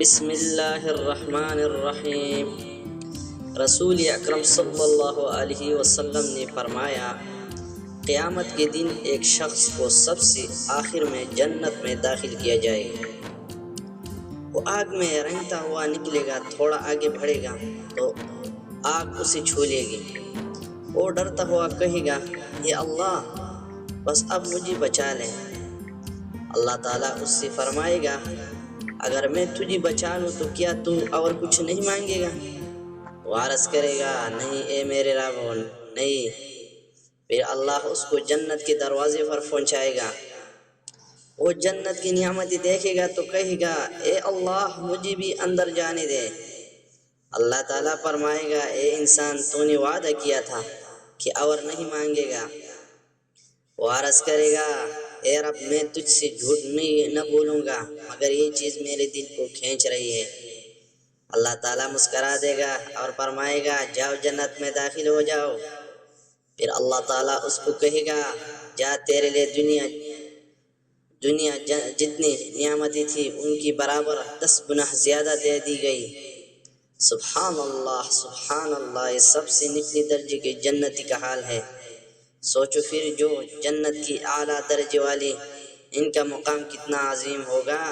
بسم اللہ الرحمن الرحیم۔ رسول اکرم صلی اللہ علیہ وسلم نے فرمایا، قیامت کے دن ایک شخص کو سب سے آخر میں جنت میں داخل کیا جائے گا۔ وہ آگ میں رنگتا ہوا نکلے گا، تھوڑا آگے بڑھے گا تو آگ اسے چھو لے گی۔ وہ ڈرتا ہوا کہے گا، اے اللہ، بس اب مجھے بچا لے۔ اللہ تعالیٰ اس سے فرمائے گا، اگر میں تجھے بچا لوں تو کیا تو اور کچھ نہیں مانگے گا؟ وہ عرض کرے گا، نہیں اے میرے رب، نہیں۔ پھر اللہ اس کو جنت کے دروازے پر پہنچائے گا۔ وہ جنت کی نعمتیں دیکھے گا تو کہے گا، اے اللہ، مجھے بھی اندر جانے دے۔ اللہ تعالیٰ فرمائے گا، اے انسان، تو نے وعدہ کیا تھا کہ اور نہیں مانگے گا۔ وہ عرض کرے گا، اے رب، میں تجھ سے جھوٹ نہ بولوں گا، مگر یہ چیز میرے دل کو کھینچ رہی ہے۔ اللہ تعالیٰ مسکرا دے گا اور فرمائے گا، جاؤ جنت میں داخل ہو جاؤ۔ پھر اللہ تعالیٰ اس کو کہے گا، جا، تیرے لیے دنیا جتنی نعمتیں تھی ان کی برابر 10 گنا زیادہ دے دی گئی۔ سبحان اللہ، سبحان اللہ، یہ سب سے نچلی درجے کے جنتی کا حال ہے۔ سوچو پھر جو جنت کی اعلیٰ درجے والی، ان کا مقام کتنا عظیم ہوگا۔